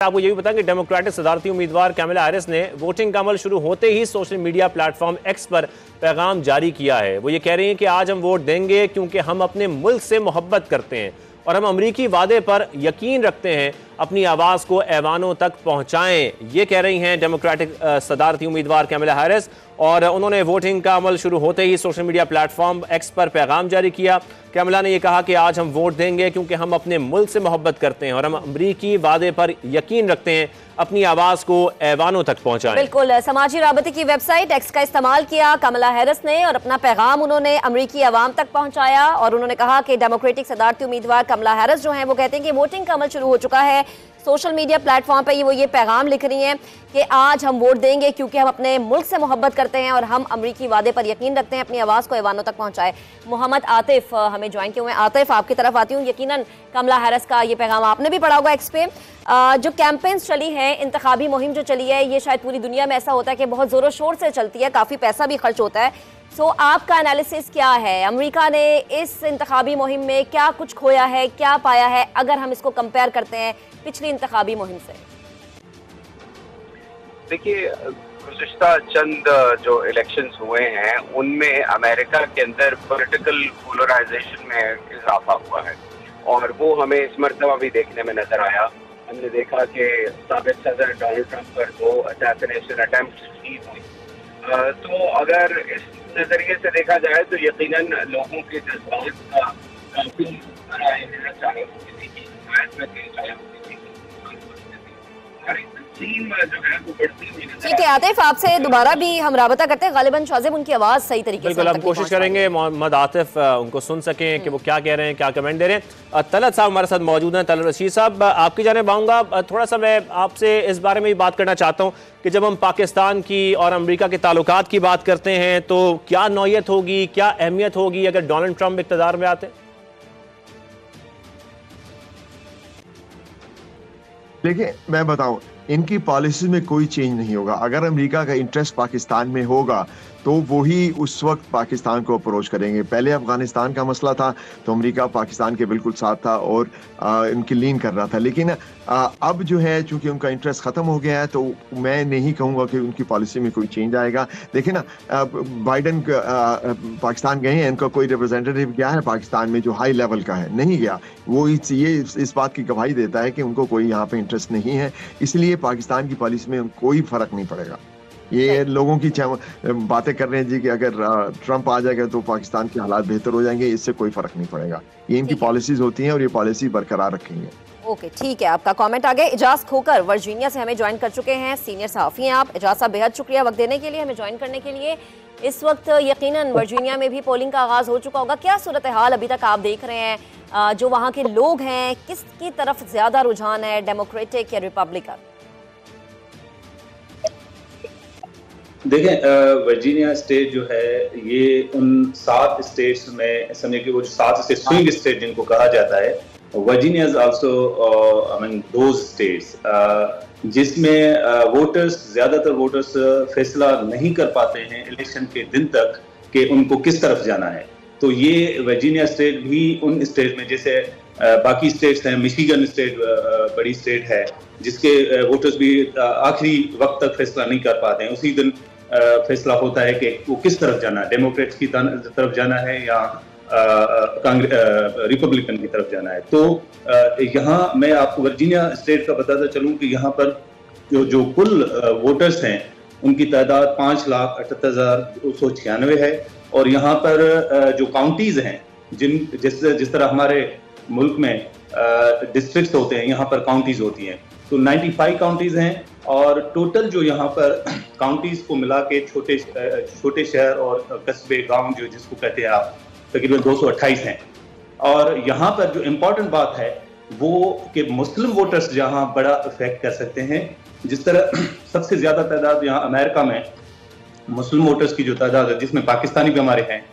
आपको ये भी बताएं कि डेमोक्रेटिक सदारती उम्मीदवार कैमला हैरिस ने वोटिंग का अमल शुरू होते ही सोशल मीडिया प्लेटफॉर्म एक्स पर पैगाम जारी किया है। वो ये कह रही हैं कि आज हम वोट देंगे क्योंकि हम अपने मुल्क से मोहब्बत करते हैं और हम अमरीकी वादे पर यकीन रखते हैं, अपनी आवाज़ को ऐवानों तक पहुंचाएं। ये कह रही हैं डेमोक्रेटिक सदारती उम्मीदवार कैमला हैरिस, और उन्होंने वोटिंग का अमल शुरू होते ही सोशल मीडिया प्लेटफॉर्म एक्स पर पैगाम जारी किया। कैमला ने यह कहा कि आज हम वोट देंगे क्योंकि हम अपने मुल्क से मोहब्बत करते हैं और हम अमरीकी वादे पर यकीन रखते हैं, अपनी आवाज को ऐवानों तक पहुंचाएं। बिल्कुल, समाजी राबते की वेबसाइट एक्स का इस्तेमाल किया कैमला हैरिस ने और अपना पैगाम उन्होंने अमरीकी अवाम तक पहुंचाया। और उन्होंने कहा कि डेमोक्रेटिक सदारती उम्मीदवार कैमला हैरिस जो हैं वो कहते हैं कि वोटिंग का अमल शुरू हो चुका है। सोशल मीडिया प्लेटफॉर्म पर वो ये पैगाम लिख रही हैं कि आज हम वोट देंगे क्योंकि हम अपने मुल्क से मोहब्बत करते हैं और हम अमरीकी वादे पर यकीन रखते हैं, अपनी आवाज़ को ऐवानों तक पहुंचाए। मोहम्मद आतिफ हमें ज्वाइन किए हुए हैं। आतिफ, आपकी तरफ आती हूँ। यकीनन कैमला हैरिस का ये पैगाम आपने भी पढ़ा होगा एक्स पे। जो कैंपेन्स चली है, इंतखाबी मुहिम जो चली है, ये शायद पूरी दुनिया में ऐसा होता है कि बहुत ज़ोरों शोर से चलती है, काफ़ी पैसा भी खर्च होता है। सो आपका एनालिसिस क्या है? अमेरिका ने इस इंतखाबी मुहिम में क्या कुछ खोया है, क्या पाया है, अगर हम इसको कंपेयर करते हैं पिछली इंतखाबी मुहिम से? देखिए, गुज़िश्ता चंद जो इलेक्शंस हुए हैं उनमें अमेरिका के अंदर पॉलिटिकल पोलराइजेशन में इजाफा हुआ है और वो हमें इस मरतबा भी देखने में नजर आया। हमने देखा कि साबिक सदर डोनाल्ड ट्रंप पर 2 असैसिनेशन अटेम्प्ट्स की हुई। तो अगर इस नजरिए से देखा जाए तो यकीनन लोगों के जज्बात का काफी बड़ा इजहार चाहे वो किसी की हिमायत में थे, चाहे वो किसी की ठीक है आतिफ, आपसे दोबारा भी हम राबता करते हैं। गालिबन शाजिब उनकी आवाज़ सही तरीके से बिल्कुल हम कोशिश करेंगे मोहम्मद आतिफ उनको सुन सकें कि वो क्या कह रहे हैं, क्या कमेंट दे रहे हैं। तलत साहब हमारे साथ मौजूद हैं। तलत रशीद साहब, आपकी जानिब आऊँगा। थोड़ा सा मैं आपसे इस बारे में भी बात करना चाहता हूँ कि जब हम पाकिस्तान की और अमेरिका के ताल्लुकात की बात करते हैं तो क्या नौयत होगी, क्या अहमियत होगी अगर डोनाल्ड ट्रंप इक़्तिदार में आते? देखिए, मैं बताऊं, इनकी पॉलिसी में कोई चेंज नहीं होगा। अगर अमेरिका का इंटरेस्ट पाकिस्तान में होगा तो वही उस वक्त पाकिस्तान को अप्रोच करेंगे। पहले अफगानिस्तान का मसला था तो अमेरिका पाकिस्तान के बिल्कुल साथ था और इनकी लीन कर रहा था, लेकिन अब जो है चूंकि उनका इंटरेस्ट ख़त्म हो गया है तो मैं नहीं कहूँगा कि उनकी पॉलिसी में कोई चेंज आएगा। देखिए ना, बाइडन पाकिस्तान गए हैं, इनका कोई रिप्रेजेंटेटिव गया है पाकिस्तान में जो हाई लेवल का है? नहीं गया। वो इस बात की गवाही देता है कि उनको कोई यहाँ पे इंटरेस्ट नहीं है, इसलिए पाकिस्तान की पॉलिसी में कोई फ़र्क नहीं पड़ेगा। ये लोगों की बातें कर रहे हैं जी कि अगर ट्रंप आ जाएगा तो पाकिस्तान के हालात बेहतर हो जाएंगे, इससे कोई फर्क नहीं पड़ेगा। ये इनकी पॉलिसीज होती हैं और ये पॉलिसी बरकरार रखेंगे। ओके, ठीक है, आपका कमेंट आ गया। एजाज खोकर वर्जीनिया से हमें ज्वाइन कर चुके हैं, सीनियर सहाफ़ी हैं आप। एजाज साहब, बेहद शुक्रिया वक्त देने के लिए, हमें ज्वाइन करने के लिए। इस वक्त यकीनन वर्जीनिया में भी पोलिंग का आगाज़ हो चुका होगा। क्या सूरत हाल अभी तक आप देख रहे हैं? जो वहाँ के लोग हैं, किसकी तरफ ज़्यादा रुझान है, डेमोक्रेटिक या रिपब्लिकन? देखें, वर्जीनिया स्टेट जो है ये उन 7 स्टेट्स में समझे कि वो 7 स्टेट स्विंग स्टेट जिनको कहा जाता है, Virginia is also among those states जिसमें ज्यादातर वोटर्स फैसला नहीं कर पाते हैं इलेक्शन के दिन तक कि उनको किस तरफ जाना है। तो ये वर्जीनिया स्टेट भी उन स्टेट में, जैसे बाकी स्टेट्स हैं, मिशिगन स्टेट बड़ी स्टेट है जिसके वोटर्स भी आखिरी वक्त तक फैसला नहीं कर पाते हैं। उसी दिन फैसला होता है कि वो किस तरफ जाना है, डेमोक्रेट्स की तरफ जाना है या रिपब्लिकन की तरफ जाना है। तो यहाँ मैं आपको वर्जीनिया स्टेट का बताता चलूँ कि यहाँ पर जो कुल वोटर्स हैं उनकी तादाद 5,78,296 है। और यहाँ पर जो काउंटीज हैं, जिस तरह हमारे मुल्क में डिस्ट्रिक्ट्स होते हैं, यहाँ पर काउंटीज होती हैं। तो 95 काउंटीज हैं और टोटल जो यहाँ पर काउंटीज को मिला के छोटे शहर और कस्बे, गांव जो जिसको कहते हैं आप, तकरीबन 228 हैं। और यहाँ पर जो इम्पोर्टेंट बात है वो कि मुस्लिम वोटर्स जहाँ बड़ा इफेक्ट कर सकते हैं। जिस तरह सबसे ज्यादा तादाद यहाँ अमेरिका में मुस्लिम वोटर्स की जो तादाद है, जिसमें पाकिस्तानी भी हमारे हैं,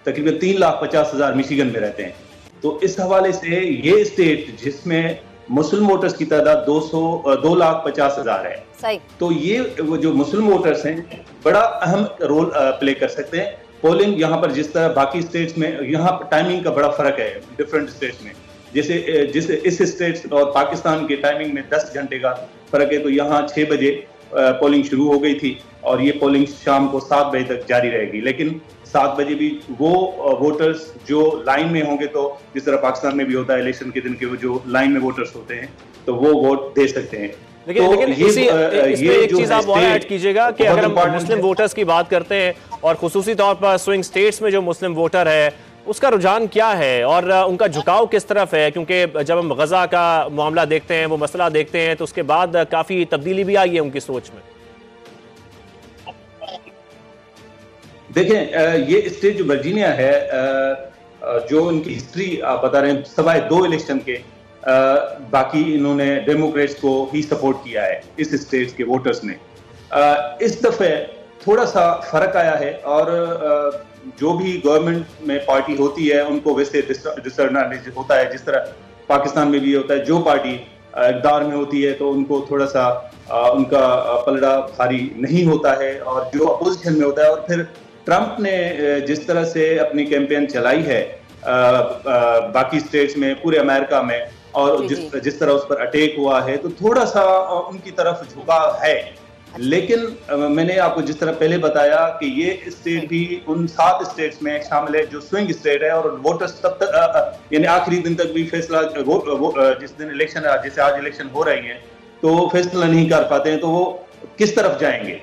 तकरीबन 3,50,000 मिशिगन में रहते हैं। तो इस हवाले से ये स्टेट जिसमें मुस्लिम वोटर्स की तादाद 2,50,000 है, सही। तो ये वो जो मुस्लिम वोटर्स हैं बड़ा अहम रोल प्ले कर सकते हैं। पोलिंग यहाँ पर जिस तरह बाकी स्टेट्स में, यहाँ टाइमिंग का बड़ा फर्क है डिफरेंट स्टेट्स में। जैसे जिस इस स्टेट और पाकिस्तान के टाइमिंग में 10 घंटे का फर्क है, तो यहाँ 6 बजे पोलिंग शुरू हो गई थी और ये पोलिंग शाम को 7 बजे तक जारी रहेगी। लेकिन 7 बजे भी वो वोटर्स जो लाइन में होंगे, तो जिस तरह पाकिस्तान में भी होता है इलेक्शन के दिन के वो जो लाइन में वोटर्स होते हैं, तो वो वोट दे सकते हैं। लेकिन इसमें एक चीज आप और ऐड कीजिएगा कि अगर हम मुस्लिम वोटर्स की बात करते हैं और खुसूसी तौर पर स्विंग स्टेट्स में जो मुस्लिम वोटर है उसका रुझान क्या है और उनका झुकाव किस तरफ है, क्योंकि जब हम गजा का मामला देखते हैं, वो मसला देखते हैं, तो उसके बाद काफी तब्दीली भी आई है उनकी सोच में। देखें, ये स्टेट जो वर्जीनिया है, जो उनकी हिस्ट्री आप बता रहे हैं, सवाए 2 इलेक्शन के बाकी इन्होंने डेमोक्रेट्स को ही सपोर्ट किया है इस स्टेट के वोटर्स ने। इस दफे थोड़ा सा फर्क आया है और जो भी गवर्नमेंट में पार्टी होती है उनको वैसे डिसएडवांटेज होता है, जिस तरह पाकिस्तान में भी होता है। जो पार्टी इक़्तिदार में होती है तो उनको थोड़ा सा उनका पलड़ा भारी नहीं होता है, और जो अपोजिशन में होता है। और फिर ट्रंप ने जिस तरह से अपनी कैंपेन चलाई है बाकी स्टेट्स में, पूरे अमेरिका में, और जिस तरह उस पर अटैक हुआ है, तो थोड़ा सा उनकी तरफ झुकाव है। लेकिन मैंने आपको जिस तरह पहले बताया कि ये स्टेट भी उन 7 स्टेट्स में शामिल है जो स्विंग स्टेट है, और वोटर्स तब तक यानी आखिरी दिन तक भी फैसला जिस दिन इलेक्शन, जैसे आज इलेक्शन हो रही है, तो फैसला नहीं कर पाते हैं, तो वो किस तरफ जाएंगे,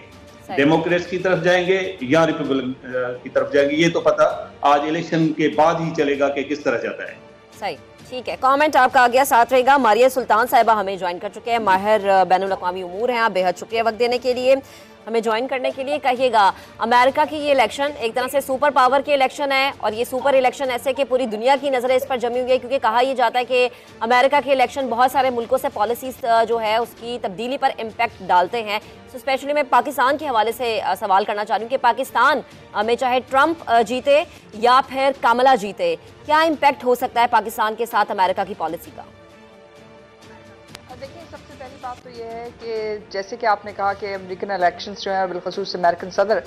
डेमोक्रेट्स की तरफ जाएंगे या रिपब्लिकन की तरफ जाएंगे, ये तो पता आज इलेक्शन के बाद ही चलेगा कि किस तरह जाता है। सही, ठीक है, कमेंट आपका आ गया, साथ रहेगा। मारिया सुल्तान साहिबा हमें ज्वाइन कर चुके हैं, माहिर बैनुल अक़वामी उमूर हैं। आप बेहद शुक्रिया वक्त देने के लिए, हमें ज्वाइन करने के लिए। कहिएगा, अमेरिका की ये इलेक्शन एक तरह से सुपर पावर की इलेक्शन है, और ये सुपर इलेक्शन ऐसे कि पूरी दुनिया की नज़रें इस पर जमी हुई है, क्योंकि कहा यह जाता है कि अमेरिका के इलेक्शन बहुत सारे मुल्कों से पॉलिसीज जो है उसकी तब्दीली पर इम्पैक्ट डालते हैं। तो स्पेशली मैं पाकिस्तान के हवाले से सवाल करना चाह रही हूँ कि पाकिस्तान में चाहे ट्रंप जीते या फिर कमला जीते, क्या इम्पैक्ट हो सकता है पाकिस्तान के साथ अमेरिका की पॉलिसी का? देखिए, सबसे पहली बात तो ये है कि जैसे कि आपने कहा कि अमेरिकन इलेक्शंस जो हैं, बिलखसूस अमेरिकन सदर,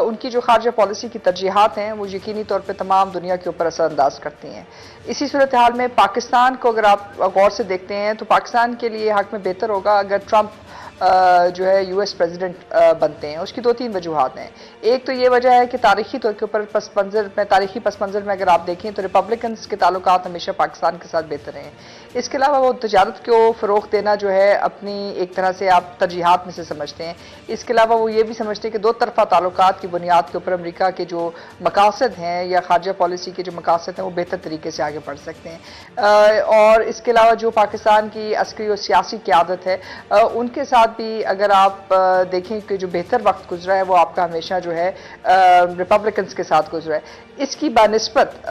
उनकी जो खारजा पॉलिसी की तरजीहात हैं वो यकीनी तौर पे तमाम दुनिया के ऊपर असरअंदाज करती हैं। इसी सूरत हाल में पाकिस्तान को अगर आप गौर से देखते हैं तो पाकिस्तान के लिए हक में बेहतर होगा अगर ट्रंप जो है यूएस प्रेसिडेंट बनते हैं। उसकी 2-3 वजूहात हैं। एक तो ये वजह है कि तारीखी तौर के ऊपर तारीखी पस मंज़र में अगर आप देखें तो रिपब्लिकन्स के ताल्लुकात हमेशा पाकिस्तान के साथ बेहतर हैं। इसके अलावा वो तजारत को फ़रोग़ देना जो है अपनी एक तरह से आप तरजीहात में से समझते हैं। इसके अलावा वो ये भी समझते हैं कि 2 तरफ़ा ताल्लुकात की बुनियाद के ऊपर अमेरिका के जो मकासद हैं या खारजा पॉलिसी के जो मकासद हैं वो बेहतर तरीके से आगे बढ़ सकते हैं। और इसके अलावा जो पाकिस्तान की अस्करी और सियासी क़यादत है उनके साथ भी अगर आप देखें कि जो बेहतर वक्त गुजरा है वो आपका हमेशा जो है रिपब्लिकन्स के साथ गुजरा है। इसकी बानिस्बत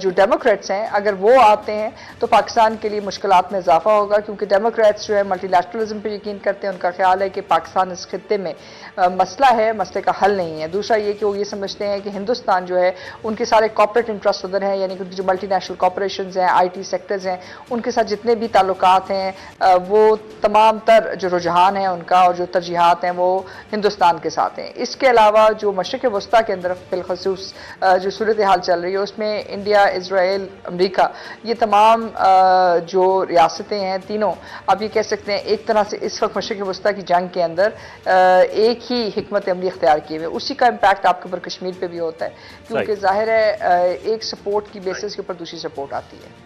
जो डेमोक्रेट्स हैं अगर वो आते हैं तो पाकिस्तान के लिए मुश्किलात में इजाफा होगा, क्योंकि डेमोक्रेट्स जो है मल्टीलैटरलिज्म पर यकीन करते हैं। उनका ख्याल है कि पाकिस्तान इस खित्ते में मसला है, मसले का हल नहीं है। दूसरा ये कि वो ये समझते हैं कि हिंदुस्तान जो है उनके सारे कॉर्पोरेट इंटरेस्ट उधर हैं, यानी कि उनकी जो मल्टीनेशनल कॉर्पोरेशंस हैं, IT सेक्टर्स हैं, उनके साथ जितने भी ताल्लुकात हैं वो तमाम तर जो रुझान है उनका और जो तरजीहात हैं वो हिंदुस्तान के साथ हैं। इसके अलावा जो मशरिक़ वस्ता के अंदर बिलखसूस जो सूरत हाल चल रही है उसमें इंडिया, इजराइल, अमेरिका, ये तमाम जो रियासतें हैं तीनों, आप ये कह सकते हैं एक तरह से इस वक्त मशरिक़ वस्ता की जंग के अंदर एक ही हिकमत अमली इख्तियार किए हुए। उसी का इम्पैक्ट आपके ऊपर कश्मीर पर भी होता है, क्योंकि जाहिर है एक सपोर्ट की बेसिस के ऊपर दूसरी सपोर्ट आती है।